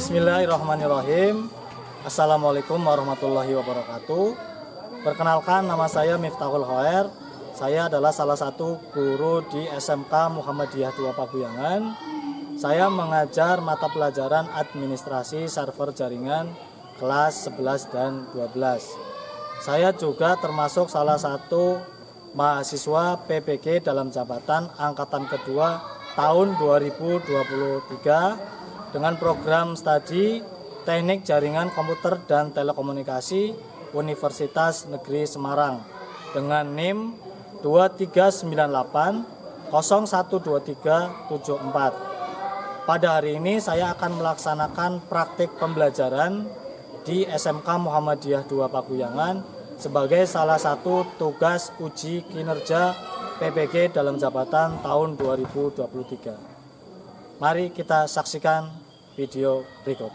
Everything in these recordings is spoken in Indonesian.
Bismillahirrahmanirrahim. Assalamualaikum warahmatullahi wabarakatuh. Perkenalkan, nama saya Miftahul Khair. Saya adalah salah satu guru di SMK Muhammadiyah 2 Paguyangan. Saya mengajar mata pelajaran administrasi server jaringan kelas 11 dan 12. Saya juga termasuk salah satu mahasiswa PPG dalam jabatan angkatan kedua tahun 2023 dengan program studi Teknik Jaringan Komputer dan Telekomunikasi Universitas Negeri Semarang dengan NIM 2398012374. Pada hari ini saya akan melaksanakan praktik pembelajaran di SMK Muhammadiyah 2 Paguyangan sebagai salah satu tugas uji kinerja PPG dalam jabatan tahun 2023. Mari kita saksikan video berikut.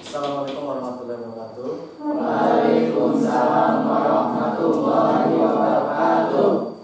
Assalamualaikum warahmatullahi wabarakatuh. Waalaikumsalam warahmatullahi wabarakatuh.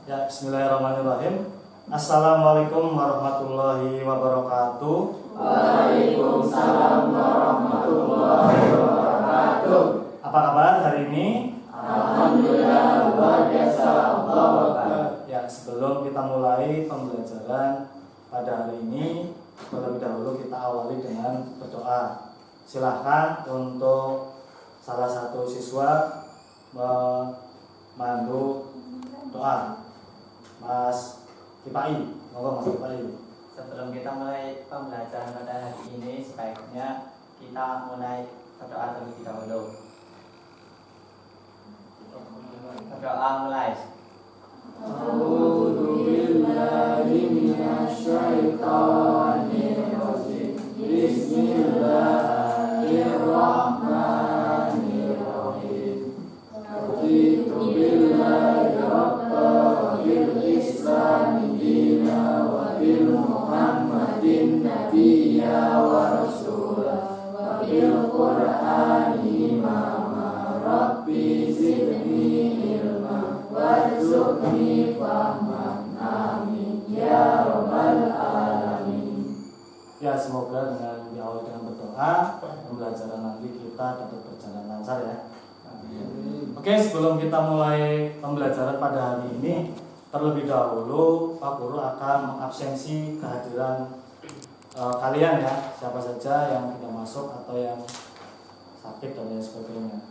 Ya, bismillahirrahmanirrahim. Assalamualaikum warahmatullahi wabarakatuh. Waalaikumsalam warahmatullahi wabarakatuh. Apa kabar hari ini? Alhamdulillah, luar biasa. Allahu Akbar. Ya, sebelum kita mulai pembelajaran pada hari ini, terlebih dahulu kita awali dengan berdoa. Silahkan untuk salah satu siswa memandu doa. Mas Kipai, monggo Mas Kipai. Sebelum kita mulai pembelajaran pada hari ini, sebaiknya kita mulai berdoa terlebih dahulu. Berdoa mulai. A'udzu billahi minasyaitonir rajim. Bismillahirrahmanirrahim. Raditu billahi rabban wa bil islami dinan wa bil muhammadin nabiyya wa rasulah wa bil qur'ani imama. Rabbi zidni ilma warzuqni fahman. Amin ya rabbal alamin. Ya, semoga dengan diawali dengan berdoa, pembelajaran nanti kita dapat berjalan lancar ya. Oke, sebelum kita mulai pembelajaran pada hari ini, terlebih dahulu Pak Guru akan mengabsensi kehadiran kalian ya, siapa saja yang tidak masuk atau yang sakit dan lain sebagainya.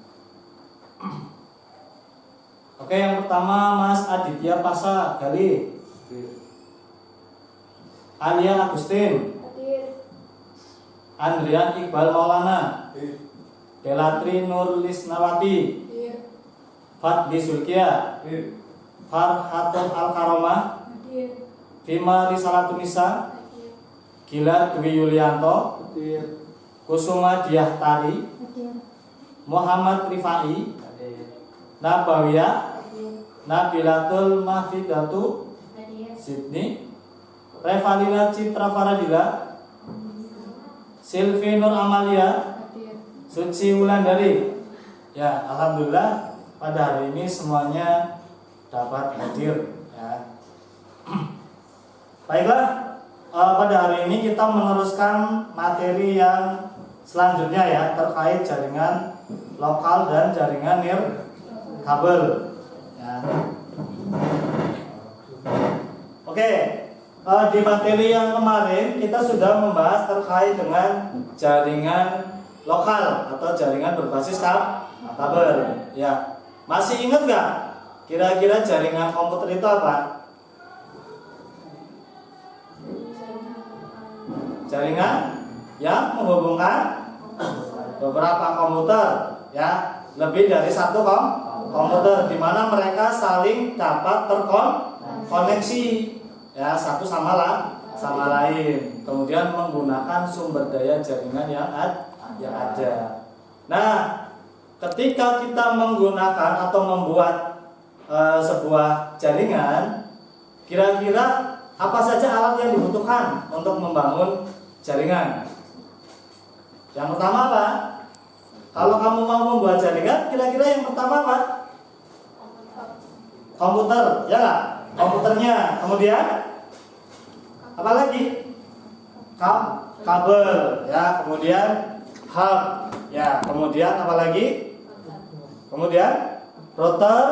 Oke, yang pertama Mas Aditya Pasa Gali, Alia Agustin, Andrian Iqbal Maulana, Delatri Nur Lisnawati, Fadli Zulkia, Farhatun Al-Karomah, Fima Risalatun Nisa, Gila Dwi Yulianto, Kusuma Diah Tari, Muhammad Rifai, Nabawiyah, Nabilatul Mahfidatu, Sydney, Revalina Citra Faradila, Silvi Nur Amalia, Suci Wulandari. Ya, alhamdulillah pada hari ini semuanya dapat hadir ya. Baiklah, pada hari ini kita meneruskan materi yang selanjutnya ya, terkait jaringan lokal dan jaringan nirkabel ya. Oke, di materi yang kemarin kita sudah membahas terkait dengan jaringan lokal atau jaringan berbasis kabel ya. Masih ingat nggak kira-kira jaringan komputer itu apa? Jaringan yang menghubungkan beberapa komputer ya, lebih dari satu komputer, di mana mereka saling dapat terkoneksi ya, satu sama lain, kemudian menggunakan sumber daya jaringan yang ada. Nah, ketika kita menggunakan atau membuat sebuah jaringan, kira-kira apa saja alat yang dibutuhkan untuk membangun jaringan? Yang pertama apa? Kalau kamu mau membuat jaringan, kira-kira yang pertama apa? Komputer, ya nggak? Komputernya. Kemudian apa lagi? Kabel, ya. Kemudian hub, ya. Kemudian apa lagi? Kemudian router,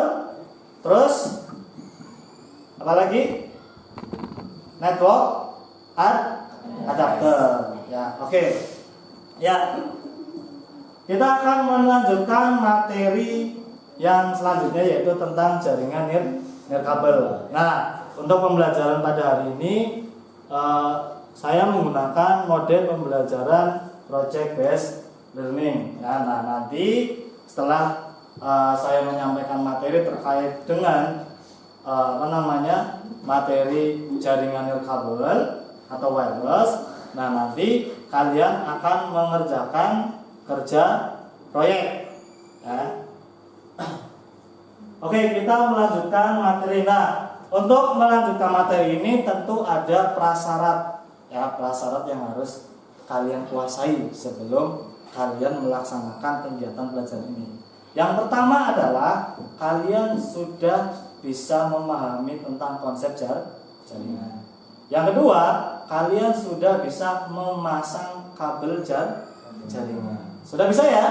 terus apa lagi? Network adapter, ya. Oke. Ya. Kita akan melanjutkan materi yang selanjutnya, yaitu tentang jaringan nirkabel. Nah, untuk pembelajaran pada hari ini saya menggunakan model pembelajaran project based learning. Ya, nah nanti setelah saya menyampaikan materi terkait dengan materi jaringan nirkabel atau wireless, nah nanti kalian akan mengerjakan kerja proyek. Ya. Oke, kita melanjutkan materi. Nah, untuk melanjutkan materi ini tentu ada prasyarat, ya, prasyarat yang harus kalian kuasai sebelum kalian melaksanakan kegiatan belajar ini. Yang pertama adalah kalian sudah bisa memahami tentang konsep jaringan. Yang kedua, kalian sudah bisa memasang kabel jaringan. Sudah bisa ya?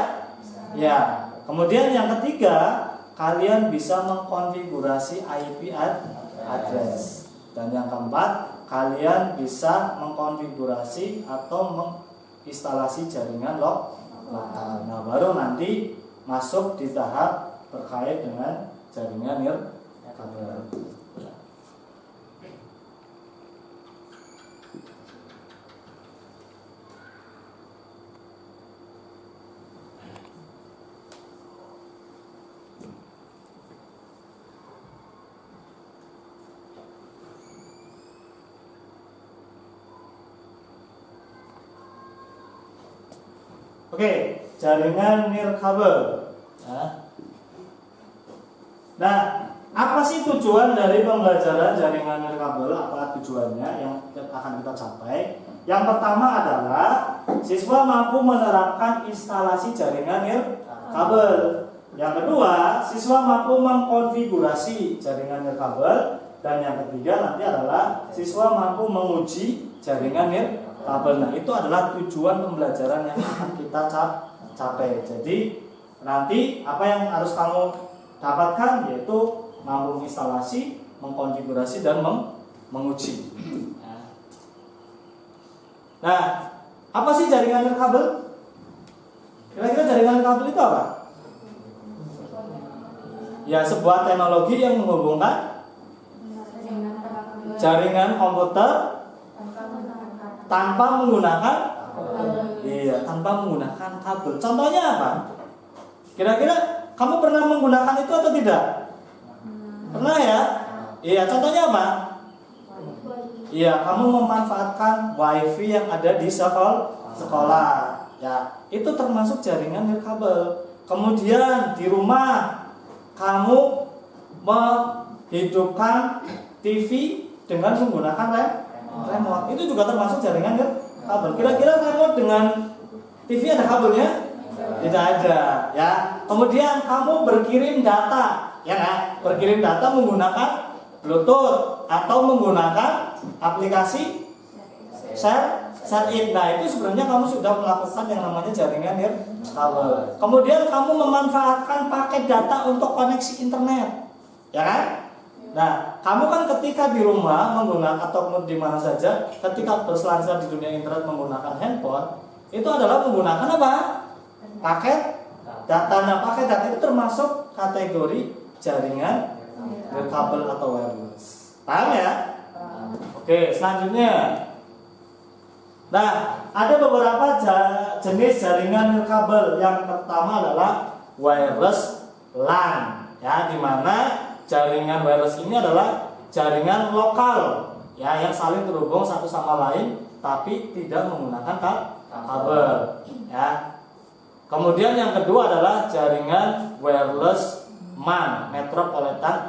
Ya. Kemudian yang ketiga, kalian bisa mengkonfigurasi IP address. Dan yang keempat, kalian bisa mengkonfigurasi atau menginstalasi jaringan lokal. Nah, baru nanti masuk di tahap terkait dengan jaringan nirkabel. Oke, jaringan nirkabel. Nah, apa sih tujuan dari pembelajaran jaringan nirkabel? Apa tujuannya yang akan kita capai? Yang pertama adalah siswa mampu menerapkan instalasi jaringan nirkabel. Yang kedua, siswa mampu mengkonfigurasi jaringan nirkabel. Dan yang ketiga nanti adalah siswa mampu menguji jaringan nirkabel. Nah, itu adalah tujuan pembelajaran yang akan kita capai. Jadi nanti apa yang harus kamu dapatkan yaitu mampu menginstalasi, mengkonfigurasi dan menguji. Nah, apa sih jaringan nirkabel? Kira-kira jaringan nirkabel itu apa? Ya, sebuah teknologi yang menghubungkan jaringan komputer tanpa menggunakan tanpa menggunakan kabel. Contohnya apa? Kira-kira kamu pernah menggunakan itu atau tidak? Pernah ya? Iya, contohnya apa? Iya, kamu memanfaatkan wifi yang ada di sekolah. Ya, itu termasuk jaringan nirkabel. Kemudian di rumah kamu menghidupkan TV dengan menggunakan remote, itu juga termasuk jaringan kabel. Kira-kira remote dengan TV ada kabelnya? Tidak ada, ya. Kemudian kamu berkirim data, ya kan? Berkirim data menggunakan Bluetooth atau menggunakan aplikasi share it. Nah, itu sebenarnya kamu sudah melakukan yang namanya jaringan kabel. Kemudian kamu memanfaatkan paket data untuk koneksi internet, ya kan? Nah, kamu kan ketika di rumah menggunakan atau di mana saja, ketika berselancar di dunia internet menggunakan handphone, itu adalah menggunakan apa? Paket data. Nah, paket data itu termasuk kategori jaringan nirkabel atau wireless. Paham ya? Oke, selanjutnya. Nah, ada beberapa jenis jaringan nirkabel. Yang pertama adalah wireless LAN, ya, di mana jaringan wireless ini adalah jaringan lokal, ya, yang saling terhubung satu sama lain tapi tidak menggunakan kabel, ya. Kemudian yang kedua adalah jaringan wireless MAN, Metropolitan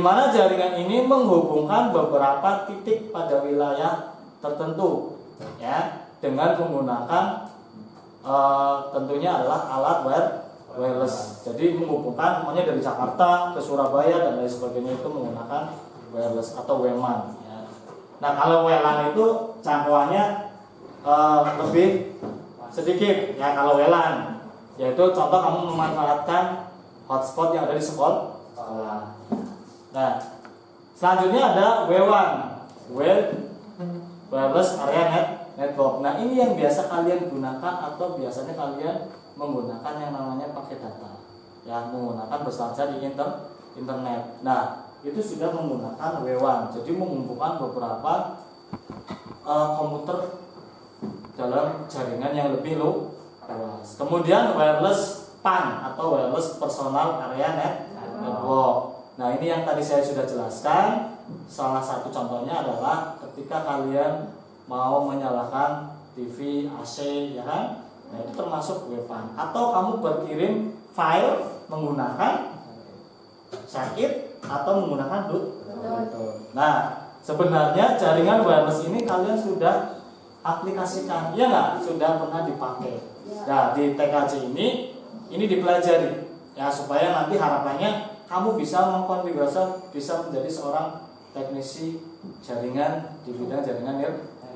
mana jaringan ini menghubungkan beberapa titik pada wilayah tertentu, ya, dengan menggunakan tentunya adalah alat wireless. Jadi menghubungkan semuanya dari Jakarta ke Surabaya dan lain sebagainya itu menggunakan wireless atau WLAN. Ya. Nah kalau WLAN itu jangkauannya lebih sedikit, ya kalau WLAN, yaitu contoh kamu memanfaatkan hotspot yang ada di sekolah. Nah selanjutnya ada W1, Wireless Area Network. Nah ini yang biasa kalian gunakan atau biasanya kalian menggunakan yang namanya pakai data, ya, menggunakan berselancar di internet. Nah itu sudah menggunakan W1, jadi mengumpulkan beberapa komputer dalam jaringan yang lebih luas. Kemudian wireless PAN atau wireless personal area network. Nah ini yang tadi saya sudah jelaskan. Salah satu contohnya adalah ketika kalian mau menyalakan TV, AC, ya kan? Nah itu termasuk WPAN. Atau kamu berkirim file menggunakan sakit atau menggunakan Bluetooth. Nah sebenarnya jaringan wireless ini kalian sudah aplikasikan, ya nggak? Sudah pernah dipakai. Nah di TKJ ini dipelajari, ya, supaya nanti harapannya kamu bisa mengkonfigurasi, bisa menjadi seorang teknisi jaringan di bidang jaringan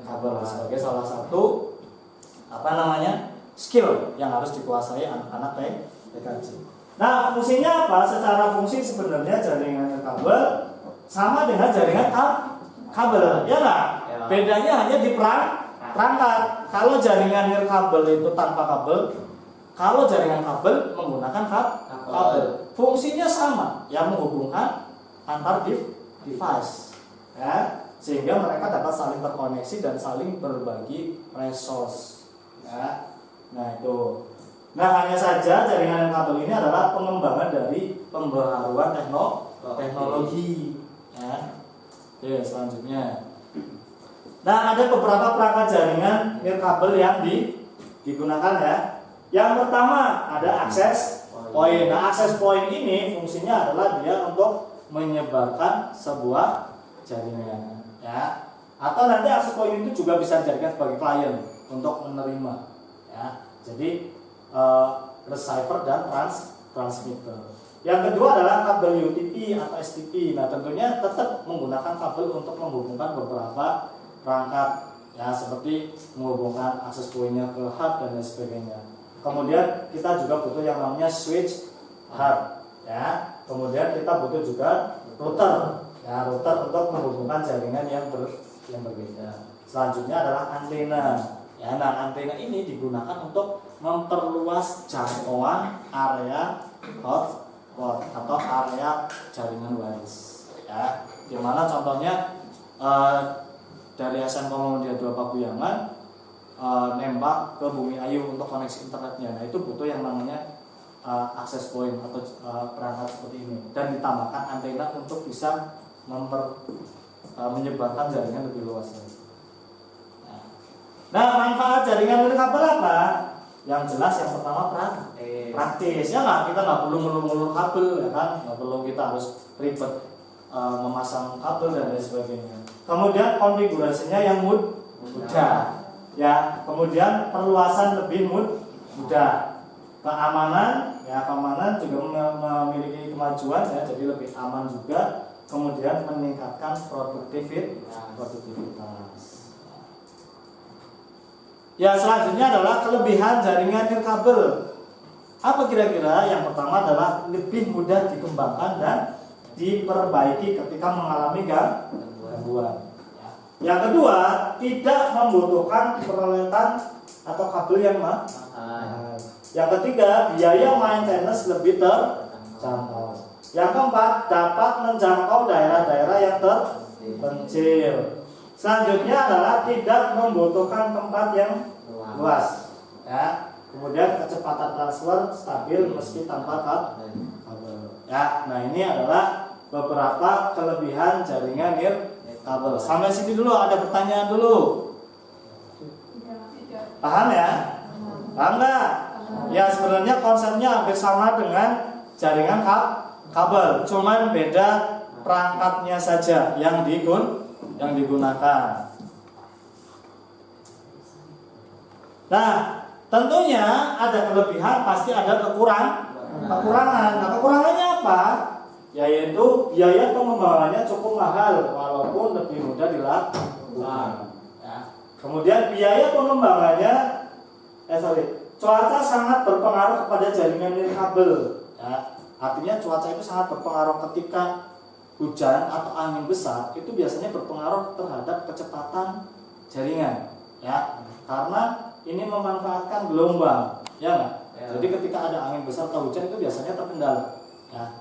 kabel sebagai salah satu skill yang harus dikuasai anak-anak TKJ. Nah fungsinya apa? Secara fungsi sebenarnya jaringan kabel sama dengan jaringan kabel, ya nggak? Bedanya hanya di perangkat. Kalau jaringan nirkabel itu tanpa kabel, kalau jaringan kabel menggunakan kabel. Fungsinya sama, yang menghubungkan antar device, ya, sehingga mereka dapat saling terkoneksi dan saling berbagi resource, ya. Nah itu. Nah hanya saja jaringan nirkabel ini adalah pengembangan dari pembaharuan teknologi, ya. Oke, selanjutnya. Nah ada beberapa perangkat jaringan nirkabel yang digunakan, ya. Yang pertama ada akses point. Nah akses point ini fungsinya adalah dia untuk menyebarkan sebuah jaringan, ya. Atau nanti akses point itu juga bisa dijadikan sebagai klien untuk menerima, ya. Jadi receiver dan transmitter. Yang kedua adalah kabel UTP atau STP. Nah tentunya tetap menggunakan kabel untuk menghubungkan beberapa perangkat, ya, seperti menghubungkan akses pointnya ke hub dan lain sebagainya. Kemudian kita juga butuh yang namanya switch hub, ya. Kemudian kita butuh juga router, ya, router untuk menghubungkan jaringan yang berbeda. Selanjutnya adalah antena, ya. Nah antena ini digunakan untuk memperluas jangkauan area hotspot atau area jaringan wireless, ya. Dimana contohnya dari SMK Muhammadiyah 2 Pakuyangan nembak ke Bumi Ayu untuk koneksi internetnya. Nah itu butuh yang namanya akses point atau perangkat seperti ini, dan ditambahkan antena untuk bisa menyebarkan jaringan lebih luas lagi. Nah manfaat jaringan nirkabel apa? Yang jelas yang pertama praktis, ya nggak, kita nggak perlu ngulur-ngulur kabel, ya kan, nggak perlu kita harus ribet memasang kabel dan lain sebagainya. Kemudian konfigurasinya yang mudah, ya. Kemudian perluasan lebih mudah. Keamanan, ya, keamanan juga memiliki kemajuan, ya, jadi lebih aman juga. Kemudian meningkatkan produktivitas. Ya selanjutnya adalah kelebihan jaringan nirkabel. Apa kira-kira? Yang pertama adalah lebih mudah dikembangkan dan diperbaiki ketika mengalami gangguan. Yang kedua, tidak membutuhkan peralatan atau kabel yang mahal. Yang ketiga, biaya maintenance lebih terjangkau. Yang keempat, dapat menjangkau daerah-daerah yang terpencil. Selanjutnya adalah tidak membutuhkan tempat yang luas, ya. Kemudian kecepatan transfer stabil meski tanpa kabel, ya. Nah ini adalah beberapa kelebihan jaringan nirkabel. Sampai sini dulu, ada pertanyaan dulu. Paham ya? Paham nggak? Ya sebenarnya konsepnya hampir sama dengan jaringan kabel, cuman beda perangkatnya saja yang digunakan. Nah, tentunya ada kelebihan, pasti ada kekurangan. Nah, kekurangannya apa? Yaitu biaya pengembangannya cukup mahal walaupun lebih mudah dilakukan. Ya. Kemudian biaya pengembangannya, cuaca sangat berpengaruh kepada jaringan nirkabel. Ya. Artinya cuaca itu sangat berpengaruh ketika hujan atau angin besar, itu biasanya berpengaruh terhadap kecepatan jaringan. Ya, karena ini memanfaatkan gelombang, ya nggak? Ya. Jadi ketika ada angin besar atau hujan itu biasanya terkendala,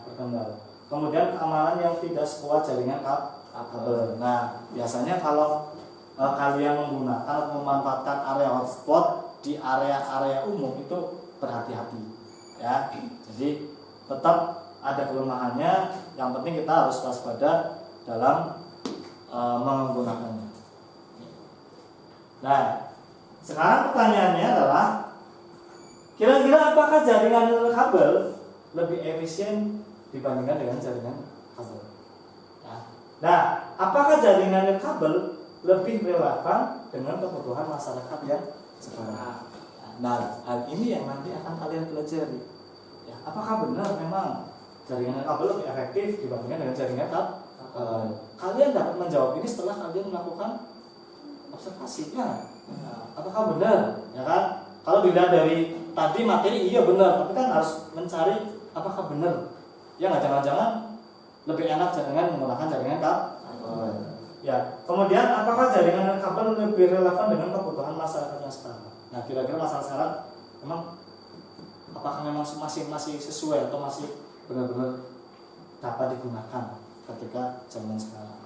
terkendala. Kemudian keamanan yang tidak sekuat jaringan kabel. Nah, biasanya kalau kalian menggunakan atau memanfaatkan area hotspot di area-area umum itu berhati-hati, ya. Jadi tetap ada kelemahannya. Yang penting kita harus waspada dalam menggunakannya. Nah, sekarang pertanyaannya adalah, kira-kira apakah jaringan kabel lebih efisien dibandingkan dengan jaringan kabel? Nah, apakah jaringan kabel lebih relevan dengan kebutuhan masyarakat yang sekarang? Nah, hal ini yang nanti akan kalian pelajari. Ya, apakah benar memang jaringan kabel lebih efektif dibandingkan dengan jaringan kabel? Kalian dapat menjawab ini setelah kalian melakukan observasinya. Apakah benar? Ya kan? Kalau dilihat dari tadi materi, iya benar, tapi kan harus mencari apakah benar. Ya nggak, jangan-jangan lebih enak dengan menggunakan jaringan kabel. Ya, kemudian apakah jaringan kabel lebih relevan dengan kebutuhan masyarakat yang sekarang? Nah, kira-kira masalah sekarang memang apakah memang masih sesuai atau masih benar-benar dapat digunakan ketika zaman sekarang?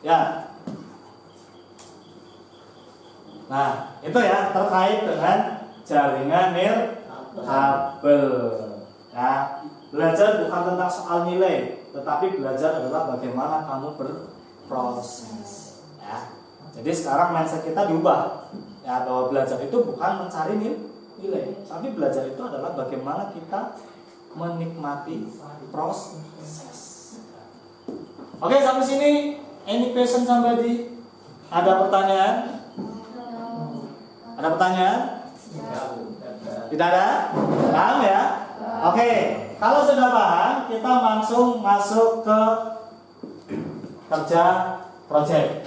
Ya. Nah, itu ya terkait dengan jaringan nirkabel. Ya, belajar bukan tentang soal nilai, tetapi belajar adalah bagaimana kamu berproses. Ya, jadi sekarang mindset kita diubah. Ya, bahwa belajar itu bukan mencari nilai, tapi belajar itu adalah bagaimana kita menikmati proses. Oke, sampai sini. Any question somebody? Ada pertanyaan? Ada pertanyaan? Tidak ada? Paham ya? Oke, kalau sudah paham, kita langsung masuk ke kerja project.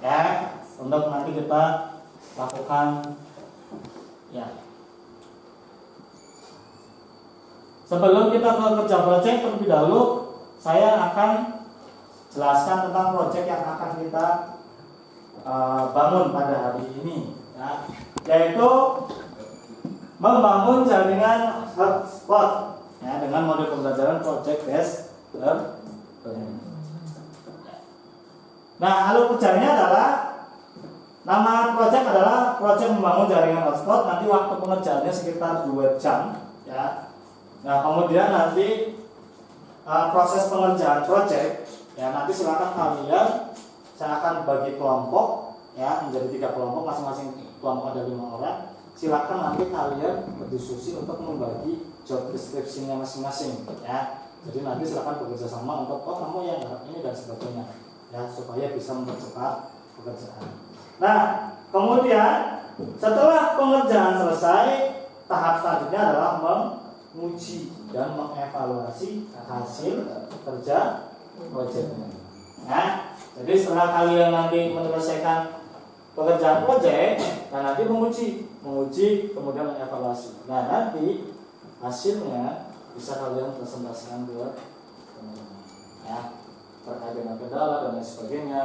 Ya, untuk nanti kita lakukan. Ya. Sebelum kita ke kerja project, terlebih dahulu saya akan jelaskan tentang project yang akan kita bangun pada hari ini. Ya, yaitu membangun jaringan hotspot, ya, dengan model pembelajaran project based learning. Nah, alur kerjanya adalah, nama project adalah project membangun jaringan hotspot. Nanti waktu pengerjaannya sekitar 2 jam, ya. Nah, kemudian nanti proses pengerjaan project, ya, nanti silakan kalian, saya akan bagi kelompok, ya, menjadi 3 kelompok, masing-masing kelompok ada 5 orang. Silakan nanti kalian berdiskusi untuk membagi job description-nya masing-masing, ya. Jadi nanti silakan bekerja sama untuk kamu yang garap ini dan sebagainya, ya, supaya bisa mempercepat pekerjaan. Nah, kemudian setelah pengerjaan selesai, tahap selanjutnya adalah menguji dan mengevaluasi hasil kerja proyeknya. Nah, jadi setelah kalian nanti menyelesaikan pekerjaan proyek, nah nanti menguji, kemudian mengevaluasi. Nah, nanti hasilnya bisa kalian presentasikan ke teman-teman, ya, terkait dengan kendala dan lain sebagainya.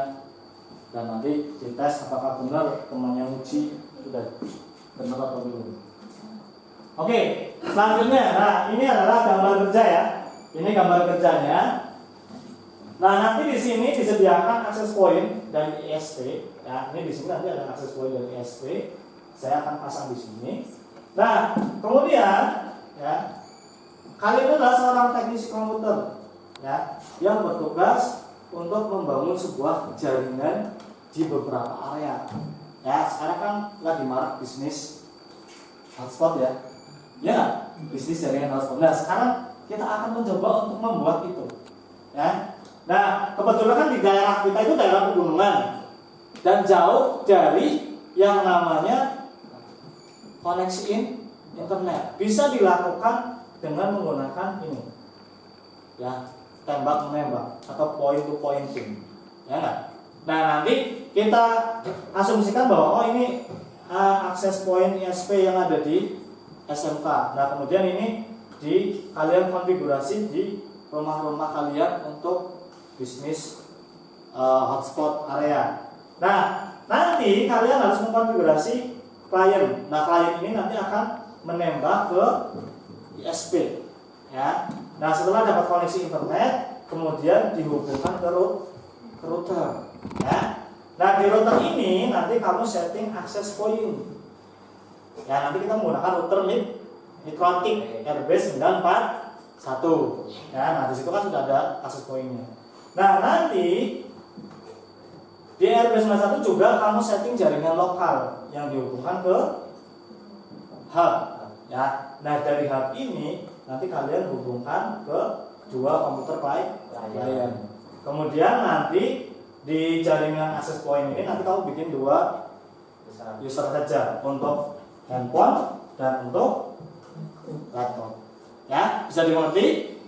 Dan nanti dites apakah benar teman yang uji sudah benar atau belum. Oke, selanjutnya, nah ini adalah gambar kerja, ya. Ini gambar kerjanya. Nah, nanti di sini disediakan akses point dari ISP. Ya, ini di sini nanti ada akses point dari ISP. Saya akan pasang di sini. Nah, kemudian, ya, kalian itu adalah seorang teknisi komputer, ya, yang bertugas untuk membangun sebuah jaringan di beberapa area. Ya, sekarang kan lagi marak bisnis hotspot, ya. Ya, bisnis jaringan hotspot. Nah, sekarang kita akan mencoba untuk membuat itu, ya. Nah, kebetulan kan di daerah kita itu daerah pegunungan dan jauh dari yang namanya koneksi internet. Bisa dilakukan dengan menggunakan ini, ya, tembak menembak atau point to pointing, ya nggak? Nah, nanti kita asumsikan bahwa ini akses point ISP yang ada di SMK. Nah, kemudian ini kalian konfigurasi di rumah-rumah kalian untuk bisnis hotspot area. Nah, nanti kalian harus mengkonfigurasi klien. Nah, klien ini nanti akan menembak ke ISP, ya. Nah, setelah dapat koneksi internet, kemudian dihubungkan ke router, ya. Nah, di router ini nanti kamu setting access point. Ya, nanti kita menggunakan router Midrotic Airbase 941. Ya, nah di situ kan sudah ada access point-nya. Nah, nanti di Airbase 91 juga kamu setting jaringan lokal yang dihubungkan ke hub, ya. Nah, dari hub ini nanti kalian hubungkan ke dua komputer klien. Kemudian nanti di jaringan access point ini nanti kamu bikin dua user saja untuk handphone dan untuk laptop, ya, bisa dimengerti.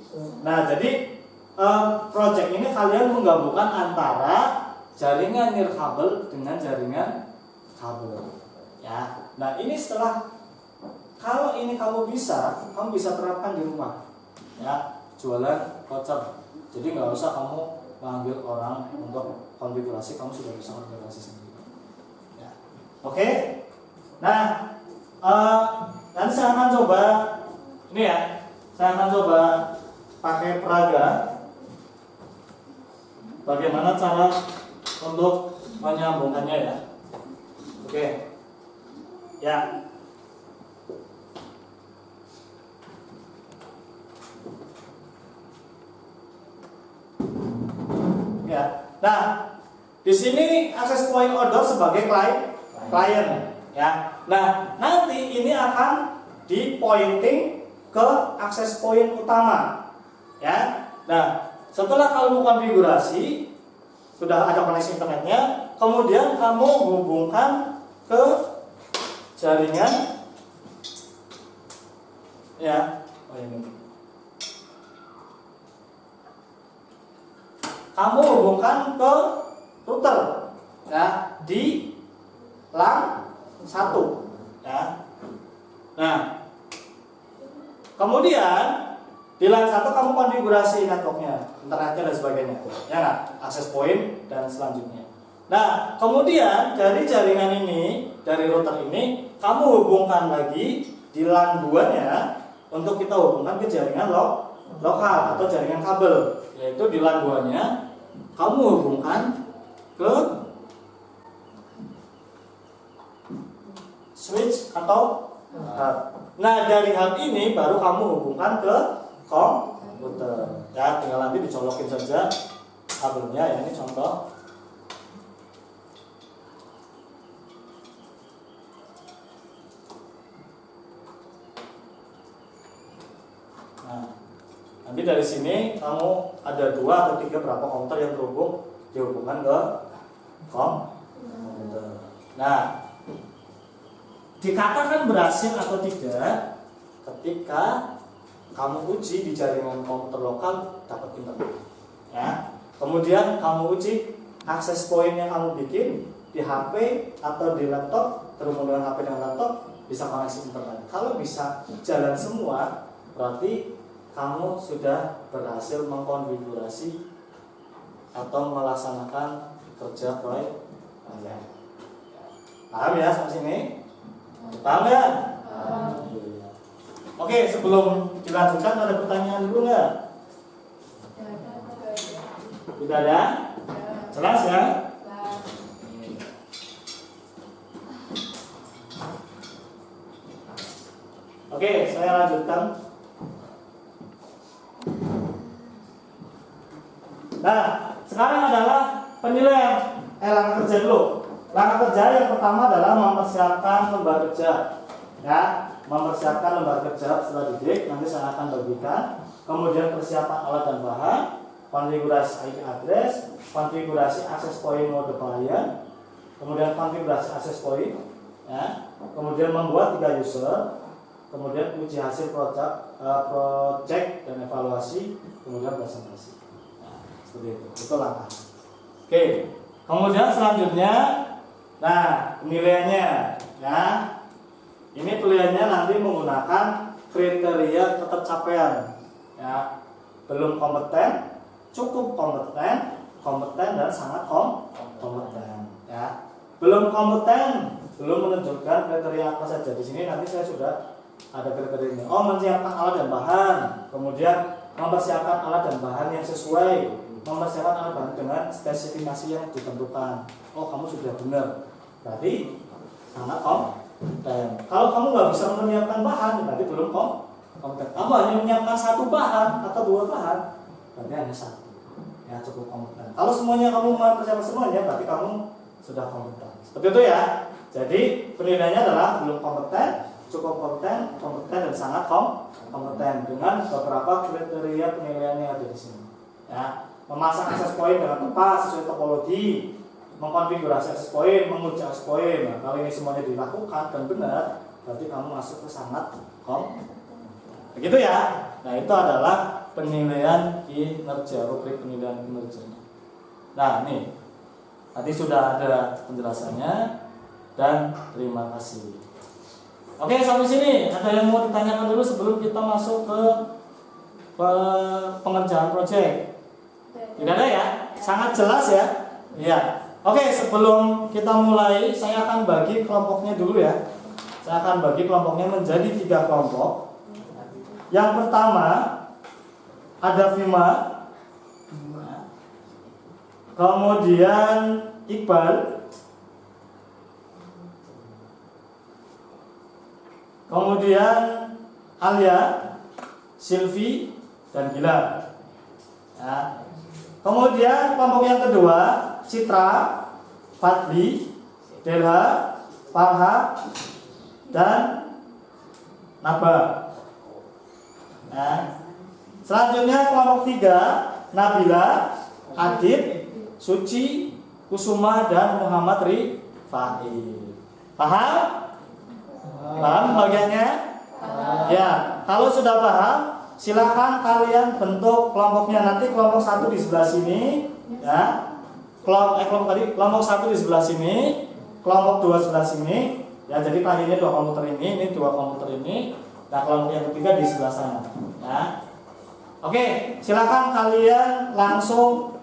Nah, jadi project ini kalian menggabungkan antara jaringan nirkabel dengan jaringan kabel, ya. Nah, ini setelah kalau ini kamu bisa terapkan di rumah, ya, jualan voucher. Jadi nggak usah kamu panggil orang untuk konfigurasi, kamu sudah bisa konfigurasi sendiri, ya. Oke. Nah, nanti saya akan coba ini, ya. Saya akan coba pakai peraga bagaimana cara untuk menyambungkannya, ya. Oke. Ya. Ya. Nah, di sini akses point odor sebagai klien, ya. Nah, nanti ini akan di pointing ke akses point utama, ya. Nah, setelah kamu konfigurasi sudah ada koneksi internetnya, kemudian kamu hubungkan ke jaringan, ya. Oh, ini. Kamu hubungkan ke router, ya, di LAN 1, ya. Nah, kemudian di LAN 1 kamu konfigurasi networknya, internetnya dan sebagainya, ya nggak? Akses point dan selanjutnya. Nah, kemudian dari jaringan ini, dari router ini, kamu hubungkan lagi di LAN 2-nya untuk kita hubungkan ke jaringan lokal atau jaringan kabel, yaitu di LAN 2-nya kamu hubungkan ke switch atau hub. Nah, dari hub ini baru kamu hubungkan ke komputer, ya. Tinggal nanti dicolokin saja kabelnya, ya. Ini contoh. Nah, nanti dari sini kamu ada 2 atau 3 berapa komputer yang dihubungkan ke komputer. Nah, dikatakan berhasil atau tidak ketika kamu uji di jaringan komputer lokal dapat internet, ya. Kemudian kamu uji akses point yang kamu bikin di HP atau di laptop, terhubung dengan HP dan laptop, bisa koneksi internet. Kalau bisa jalan semua, berarti kamu sudah berhasil mengkonfigurasi atau melaksanakan kerja proyek. Paham ya sampai sini? Paham ya? Oke, sebelum dilanjutkan ada pertanyaan dulu nggak? Tidak ada? Jelas ya? Oke, saya lanjutkan. Nah, sekarang adalah penilaian langkah kerja dulu. Langkah kerja yang pertama adalah mempersiapkan lembar kerja, ya. Mempersiapkan lembar kerja setelah didik, nanti saya akan bagikan. Kemudian persiapan alat dan bahan, konfigurasi IP address, konfigurasi access point mode client, kemudian konfigurasi access point, ya, kemudian membuat 3 user, kemudian uji hasil project dan evaluasi, kemudian presentasi. Nah, seperti itu langkah. Oke, kemudian selanjutnya, nah penilaiannya, ya, ini penilaiannya nanti menggunakan kriteria ketercapaian, ya, belum kompeten, cukup kompeten, kompeten dan sangat kompeten, ya. Belum kompeten, belum menunjukkan kriteria apa saja. Di sini nanti saya sudah ada kriterianya. Oh, menyiapkan alat dan bahan, kemudian mempersiapkan alat dan bahan yang sesuai, mempersiapkan alat bahan dengan spesifikasi yang ditentukan. Oh, kamu sudah benar, berarti sangat kompeten. Kalau kamu nggak bisa menyiapkan bahan, berarti belum kompeten. Kamu hanya menyiapkan 1 bahan atau 2 bahan, berarti hanya 1, ya, cukup kompeten. Kalau semuanya kamu mempersiapkan semuanya, berarti kamu sudah kompeten. Seperti itu ya. Jadi penilaiannya adalah belum kompeten, cukup kompeten, kompeten dan sangat kompeten dengan beberapa kriteria penilaian yang ada di sini. Ya, memasang access point dengan tepat sesuai topologi, mengkonfigurasi access point, menguji access point. Nah, kalau ini semuanya dilakukan dan benar, berarti kamu masuk ke sangat kompeten. Begitu ya. Nah, itu adalah penilaian kinerja, rubrik penilaian kinerja. Nah, nih tadi sudah ada penjelasannya dan terima kasih. Oke, sampai sini ada yang mau ditanyakan dulu sebelum kita masuk ke pengerjaan proyek? Tidak ada ya? Sangat jelas ya? Iya. Oke, sebelum kita mulai saya akan bagi kelompoknya dulu ya. Saya akan bagi kelompoknya menjadi 3 kelompok. Yang pertama ada Vima, kemudian Iqbal, kemudian Alia, Silvi, dan Gilang. Ya. Kemudian kelompok yang kedua Citra, Fadli, Delha, Farha, dan Naba. Ya. Selanjutnya kelompok 3 Nabila, Adit, Suci, Kusuma, dan Muhammad Rifai. Paham? Paham bagiannya? Ya, kalau sudah paham, silakan kalian bentuk kelompoknya. Nanti kelompok 1 di sebelah sini, ya. Kelompok 1 di sebelah sini, kelompok 2 sebelah sini. Ya, jadi tadinya 2 komputer ini 2 komputer ini. Nah, kelompok yang ketiga di sebelah sana. Ya. Oke, silakan kalian langsung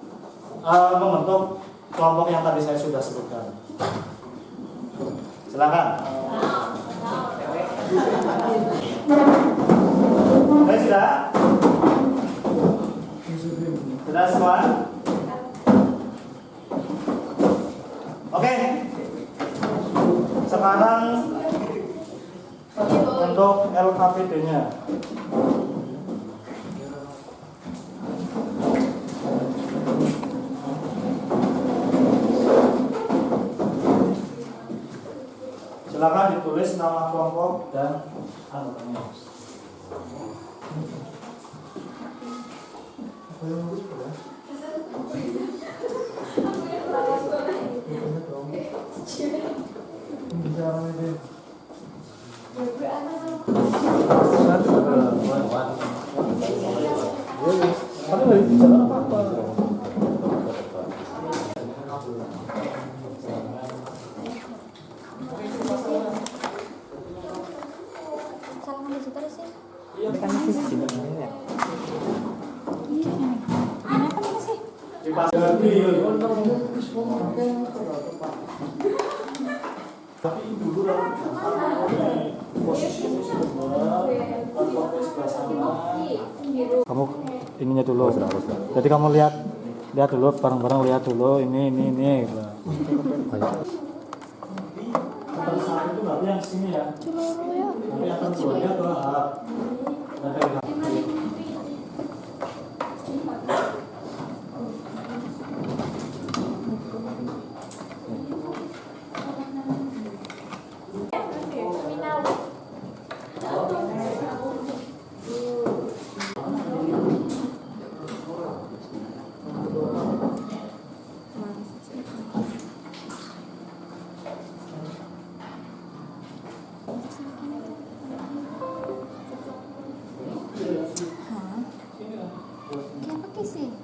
membentuk kelompok yang tadi saya sudah sebutkan. Silakan. Oke, sudah? Sudah semua? Oke. Sekarang untuk LKPD-nya. Silakan ditulis nama kelompok dan anggotanya. Tapi dulu posisi kamu ininya dulu. Jadi kamu lihat dulu bareng-bareng, lihat dulu ini. Satu itu berarti yang sini ya. Nanti akan keluarnya ke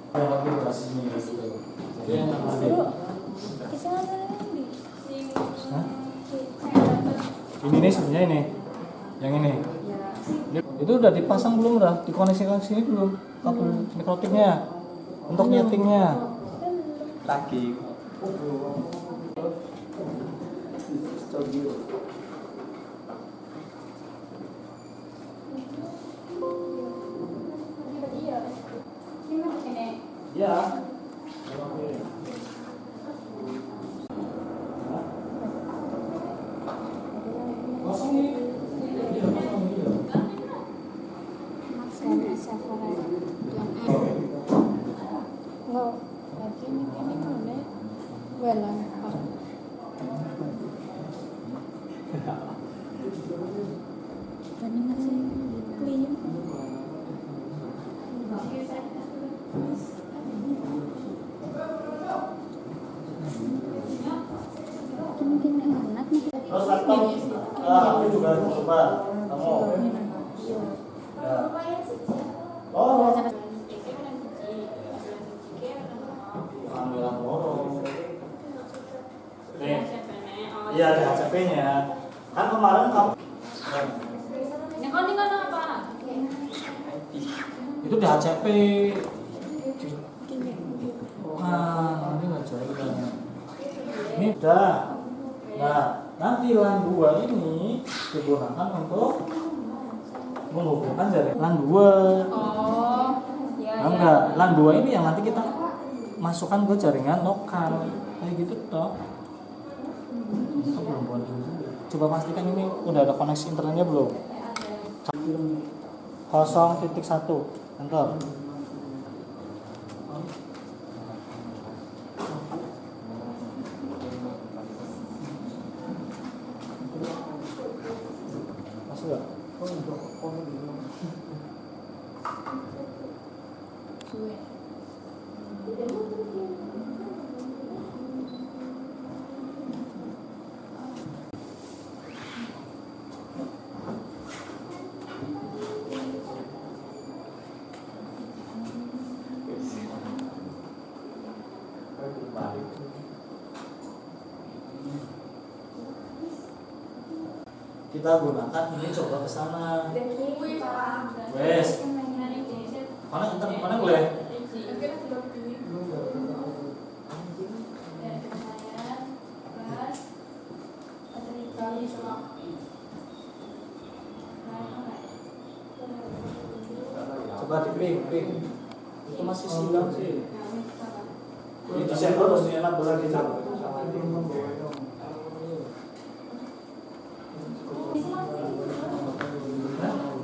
konfigurasinya gitu. Jadi yang ada ini nih sebenarnya ini, yang ini. Itu udah dipasang belum, udah dikoneksikan sini belum kabel mikrotiknya untuk nyetingnya lagi. ya. Terus laptop, HP juga coba kamu. Ya. Oh, ambil borong. Nih, iya ada HCP-nya. Kan kemarin kamu. Itu di HCP. Nah, ini nggak jauh banget. Ini udah. Nah, nanti LAN 2 ini digunakan untuk menghubungkan jaringan LAN 2. Oh, ya. Nah, enggak, LAN 2 ini yang nanti kita masukkan ke jaringan lokal. Kayak gitu toh. Kita belum buat dulu. Coba pastikan ini udah ada koneksi internetnya belum? 0.1 enter. Masuk gak? Kita gunakan ini coba ke sana. Wes. Mana internet mana boleh? Coba di-ping. Itu masih silang sih. Ini desain terus nih enak boleh dicampur.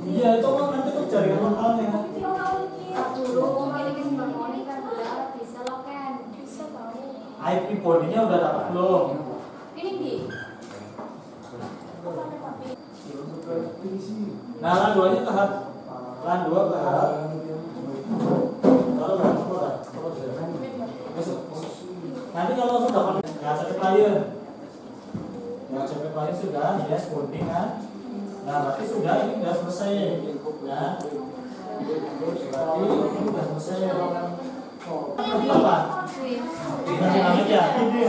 Iya itu kan nanti tuh jaringan lokalnya. IP bodinya udah dapat belum? Ini di. Nah LAN 2 nya ke hub. LAN 2 ke hub. Nanti kalau sudah HCP client, HCP client sudah yes bonding kan. Nah berarti sudah ini sudah selesai ya. Berarti ini sudah selesai. Apa? Ini aja. Ini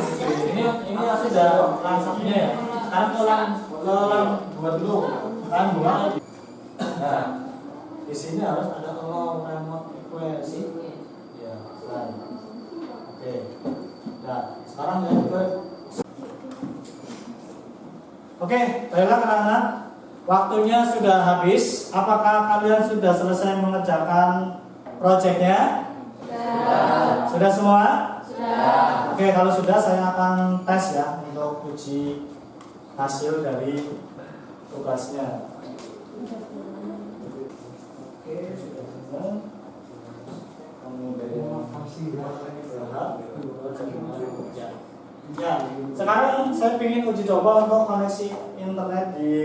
sudah langsungnya ya. Sekarang ke LAN 2 dulu. LAN 2. Nah di sini harus ada allow remote request. Ya, LAN. Oke. Nah sekarang yang ke. Oke, baiklah anak-anak. Waktunya sudah habis. Apakah kalian sudah selesai mengerjakan proyeknya? Sudah semua? Sudah. Oke, kalau sudah saya akan tes ya untuk uji hasil dari tugasnya. Oke, sudah benar. Kemudian ya, sekarang saya ingin uji coba untuk koneksi internet di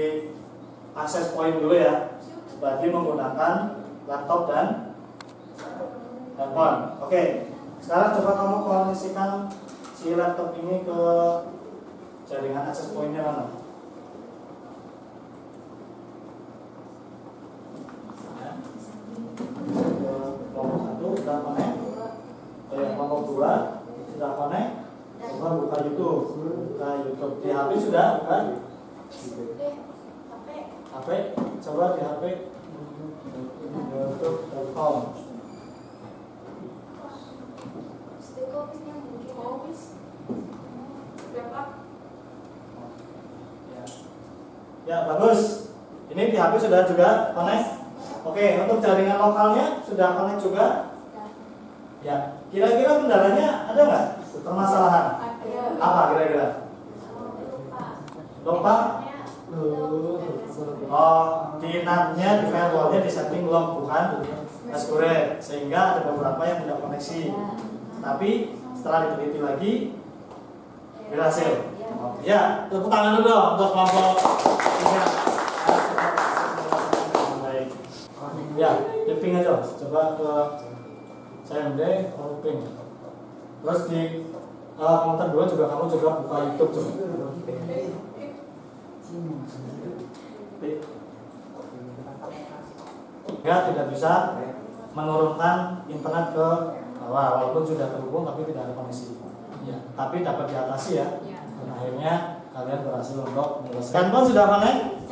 access point dulu ya, sebagai menggunakan laptop dan handphone. Oke, sekarang coba kamu koneksikan si laptop ini ke jaringan access point-nya mana? Kelompok 1 udah connect. 2 sudah connect? Coba buka YouTube. Buka YouTube di HP sudah bukan? HP, coba di HP youtube.com. Ya bagus. Ini di HP sudah juga connect. Oke, untuk jaringan lokalnya sudah connect juga. Ya, kira-kira kendalanya ada nggak? Permasalahan? Apa kira-kira? Lupa? Oh, di NAT-nya, di firewall-nya di setting lock bukan Masquerade, sehingga ada beberapa yang tidak koneksi. Tapi setelah diteliti lagi berhasil. Ya, tepuk tangan dulu dong untuk kelompok 3. Baik. Ya, ping aja. Coba ke CMD, kamu ping. Terus di komputer 2 juga kamu juga buka YouTube coba. Ya, tidak bisa menurunkan internet ke bawah walaupun sudah terhubung tapi tidak ada koneksi. Ya, tapi dapat diatasi ya. Dan akhirnya kalian berhasil untuk menyelesaikan. Handphone sudah connect?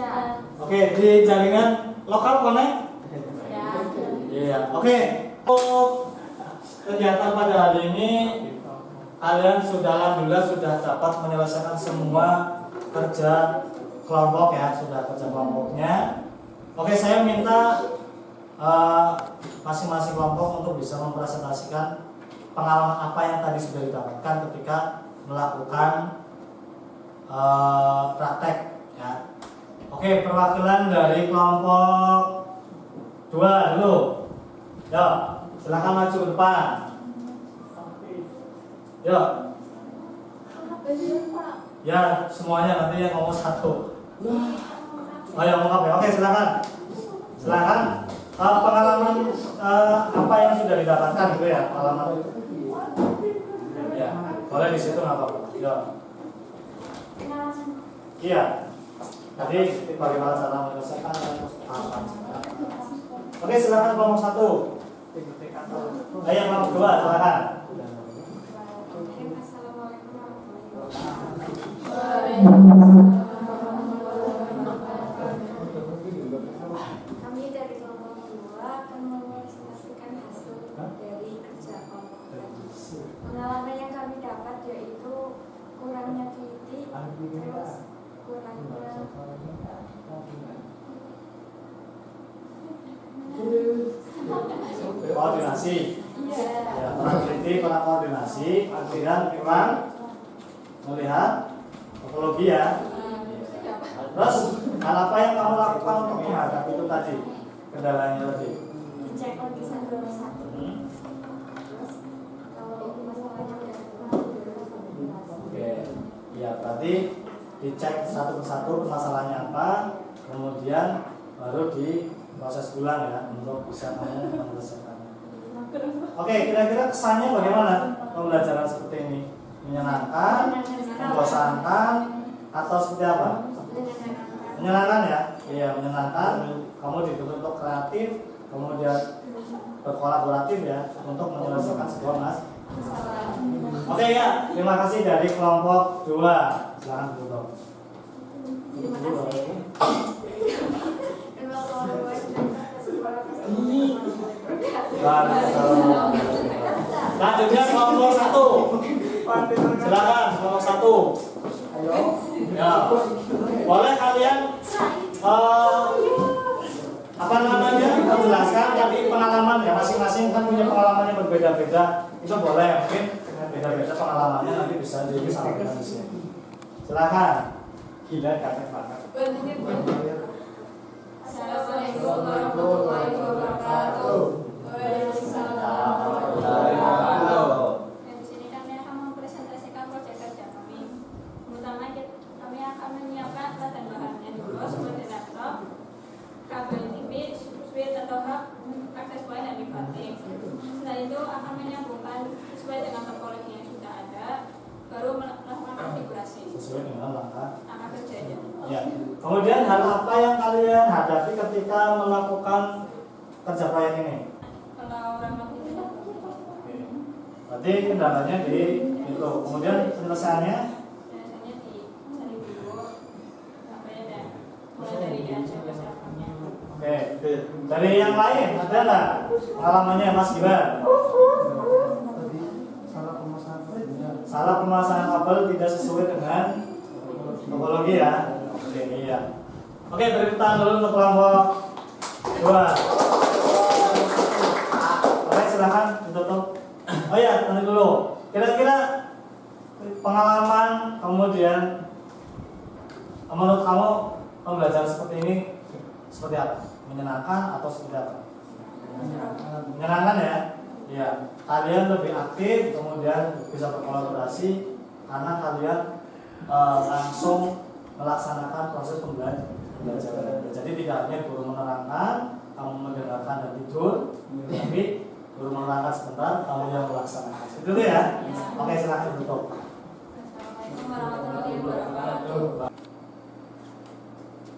Oke, di jaringan lokal connect? Iya. Oke. Untuk kegiatan pada hari ini kalian sudah alhamdulillah sudah dapat menyelesaikan semua kerja kelompok ya, sudah kerja kelompoknya. Oke, saya minta masing-masing kelompok untuk bisa mempresentasikan pengalaman apa yang tadi sudah didapatkan ketika melakukan praktek ya. Oke, perwakilan dari kelompok 2 dulu. Yuk, silakan maju ke depan. Yuk. Ya, semuanya nanti yang ngomong satu. Ayo ngomong ya. Oke, silakan. Silakan. Pengalaman apa yang sudah didapatkan gitu ya, pengalaman. Ya, boleh di situ nggak apa-apa. Ya. Iya. Tadi bagaimana cara menyelesaikan tahapan. Oke, silakan kelompok 1. Ayo kelompok 2, silakan. Kami dari kelompok 2 akan mempresentasikan hasil dari kerja kelompok tadi. Pengalaman yang kami dapat yaitu kurangnya teliti, terus kurangnya koordinasi. Ya, kurang teliti, kurang koordinasi, dan kurang melihat topologi ya. Terus hal apa yang kamu lakukan untuk menghadapi itu tadi, kendalanya tadi? dicek lagi satu persatu. Terus kalau masalahnya udah Oke, ya berarti dicek satu persatu permasalahannya apa, kemudian baru diproses ulang ya untuk bisa kamu menyelesaikannya. Oke, kira-kira kesannya bagaimana pembelajaran seperti ini? Menyenangkan, membosankan, atau seperti apa? Menyenangkan ya? Iya, menyenangkan. Kamu dituntut untuk kreatif, kemudian berkolaboratif ya untuk menyelesaikan sebuah masalah. Oke ya, terima kasih dari kelompok 2. Silakan tutup. Terima kasih. Selanjutnya kelompok 1. Silakan kelompok 1. Ya, boleh kalian apa namanya menjelaskan tadi pengalaman ya, masing-masing kan punya pengalaman yang berbeda-beda. Itu boleh, mungkin beda-beda pengalamannya nanti bisa disampaikan di sini. Silakan. Gila kata banget. Assalamualaikum warahmatullahi wabarakatuh. Di sini kami akan mempresentasikan proyek kerja kami. Pertama kami akan menyiapkan alat dan bahannya dulu seperti laptop, kabel TV, switch atau hub, akses point dan baterai. Setelah itu akan menyambungkan sesuai dengan topologi yang sudah ada, baru melakukan konfigurasi Sesuai dengan langkah kerjanya. ya. Kemudian hal apa yang kalian hadapi ketika melakukan kerja proyek ini? Kalau orang itu Oke. Berarti kendalanya di itu. Kemudian penyelesaiannya biasanya dicari dulu apa ya dan mulai dari diajar persiapannya. oke. Dari yang lain ada nggak pengalamannya Mas Gibar? Salah pemasangan kabel tidak sesuai dengan topologi ya. Oke, iya. Oke, beri tangan dulu untuk kelompok 2. Oke, silakan ditutup. Oh ya, nanti dulu. Kira-kira pengalaman kemudian menurut kamu pembelajaran seperti ini seperti apa? Menyenangkan atau seperti apa? Menyenangkan ya? Iya. Kalian lebih aktif, kemudian bisa berkolaborasi karena kalian langsung melaksanakan proses pembelajaran. Jadi tidak hanya guru menerangkan, kamu mendengarkan dan tidur, tapi guru menerangkan sebentar, kamu yang melaksanakan. Itu ya? Oke, silakan tutup. Assalamualaikum warahmatullahi wabarakatuh.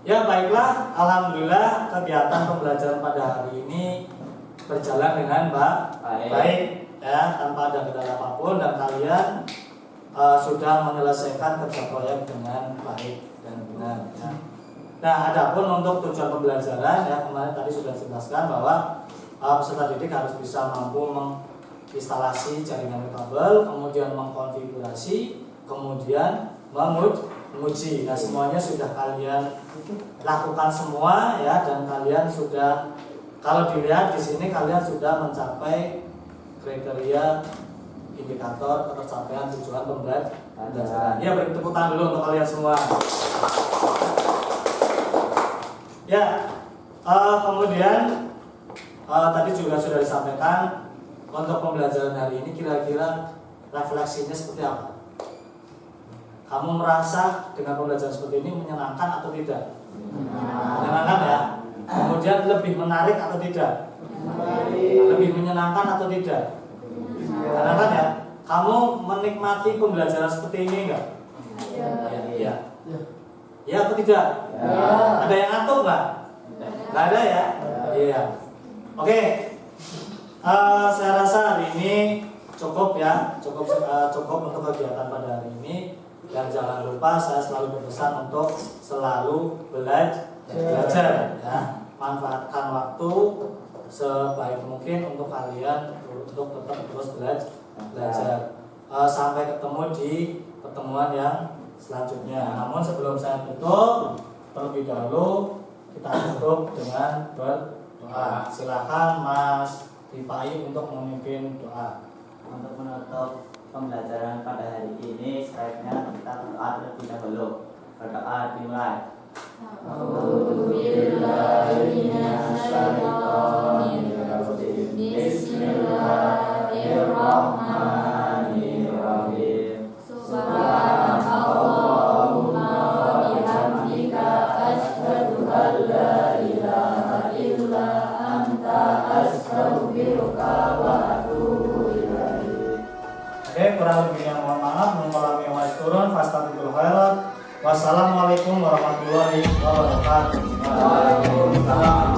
Ya baiklah, alhamdulillah kegiatan pembelajaran pada hari ini berjalan dengan baik ya, tanpa ada kendala apapun dan kalian sudah menyelesaikan kerja proyek dengan baik dan benar ya. Nah, adapun untuk tujuan pembelajaran ya kemarin tadi sudah dijelaskan bahwa peserta didik harus bisa mampu menginstalasi jaringan kabel, kemudian mengkonfigurasi, kemudian menguji. Nah, semuanya sudah kalian lakukan semua ya, dan kalian sudah, kalau dilihat di sini kalian sudah mencapai kriteria indikator ketercapaian tujuan pembelajaran. Ya, beri tepuk tangan dulu untuk kalian semua. Ya, kemudian tadi juga sudah disampaikan untuk pembelajaran hari ini kira-kira refleksinya seperti apa? Kamu merasa dengan pembelajaran seperti ini menyenangkan atau tidak? Menyenangkan ya. Kemudian lebih menarik atau tidak? Lebih menyenangkan atau tidak? Menyenangkan ya. Kamu menikmati pembelajaran seperti ini enggak? Iya. Ya atau tidak? Ada yang ngantuk nggak? Nggak ada ya? Iya. Oke. Saya rasa hari ini cukup ya, cukup untuk kegiatan pada hari ini. Dan jangan lupa saya selalu berpesan untuk selalu belajar ya. Manfaatkan waktu sebaik mungkin untuk kalian untuk tetap terus belajar. Sampai ketemu di pertemuan yang selanjutnya. Namun sebelum saya tutup, terlebih dahulu kita tutup dengan berdoa. Silakan Mas Dipai untuk memimpin doa. Untuk menutup pembelajaran pada hari ini sebaiknya kita berdoa terlebih dahulu. Berdoa dimulai. Bismillahirrahmanirrahim. Subhanakallahumma wa bihamdika asyhadu an la ilaha illa anta astaghfiruka wa atubu ilaik. Oke, kurang lebihnya mohon maaf. Mengalami turun fastabiqul khairat. Wassalamualaikum warahmatullahi wabarakatuh. Waalaikumsalam.